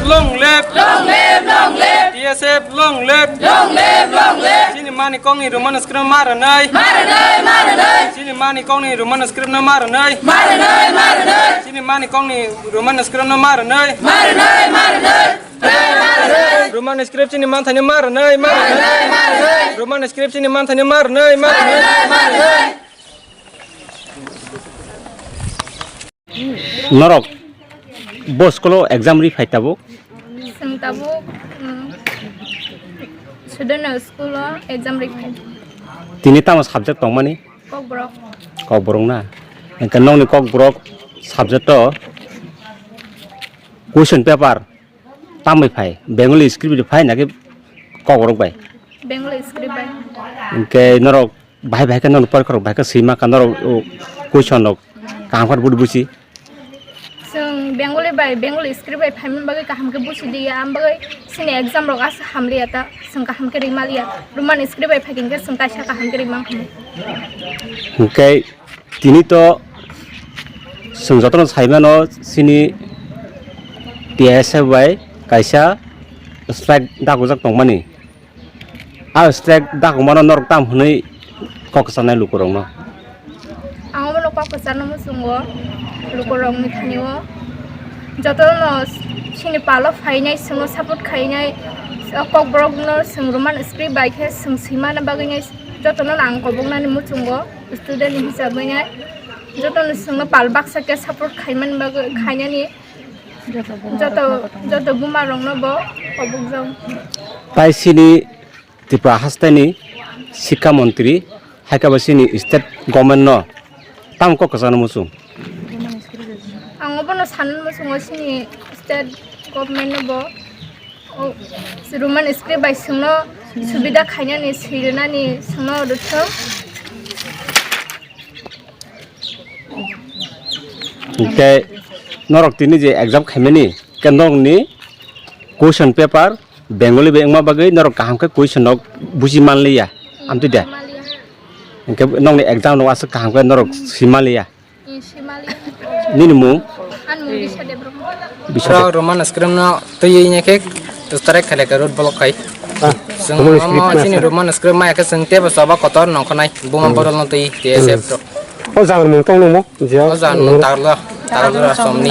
long live TSF long live sini mani kong ni Roman script maranai sini mani kong ni Roman script na maranai sini mani kong ni Roman script na maranai Roman script sini manthanya maranai Roman script sini manthanya maranai Norok bos kalau exam ri fight tabuk Sing tabuk sudah sekolah exam ri fight tini tamas subject tong mani kok borong na yang kenong ni kok borok subject to question paper tamai phai Bengali script phai nake kok borok bai Bengali script bai ke norok bahai bahai kan norok par korok bahai ka sima kan norok question nok काम कर बुड़ बुसी जों Bengali script bye Feynman बागै काहम के बुसी दिया आम बागै सिने एग्जाम रगा हामलिया ता जों काहम के रिमालिया रोमान स्क्रिप्ट बाय फाइकिन के जों कासा काहम के रिमां ओके तिनी तो जों जतन साइमानो सिनी टीएसए बाय कायसा स्ट्राइक दागो जाक दंमानि आ स्ट्राइक दागो मानो नरक ताम हनै ककसानाय लुकरंनो आं मनो ककसानो मुसुंगो लुकरं नि थानिओ जतन सिनि पालो फाइनाय जों सपोर्ट खाइनाय ककब्रगनो जों रोमान स्क्रिप्ट बाय के जों सिमाना बागैनाय जतन आं कबंनानि मुसुंगो स्टुडेन्ट हिसाबैनाय जतन जों पालबाक्सा के सपोर्ट खाइमान बागै खाइनानि जत बुमारंनो बो कबुगजों पाइसिनी त्रिपुरा हास्तानि शिक्षा मंत्री हाइकाबासिनी स्टेट गवर्नमेंट न ताम ककसानो मुसुं आं बनो सानन मुसुंगो सिनि स्टेट गवर्नमेंट बो रोमान स्क्रिप्ट बाय जोंनो सुबिदा खाइनानि सिरनानि जोंनो रुथो ओके नरक तिनी जे एग्जाम खाइमानि केनदंनि क्वेश्चन पेपर बेंगली बेंगमा बागै नरक काहम के क्वेश्चन नक बुजि मानलिया आमति दे ओके नंनि एग्जाम न आसे काहम के नरक सिमालिया निनु Bisa Roman script na tuyi nya ke to strike khale ka road block kai sing ma sini Roman script ma ka sing te ba saba kotor nong khanai buma borol na tuyi TSF to o jangan mung tong mo o jan tar la somni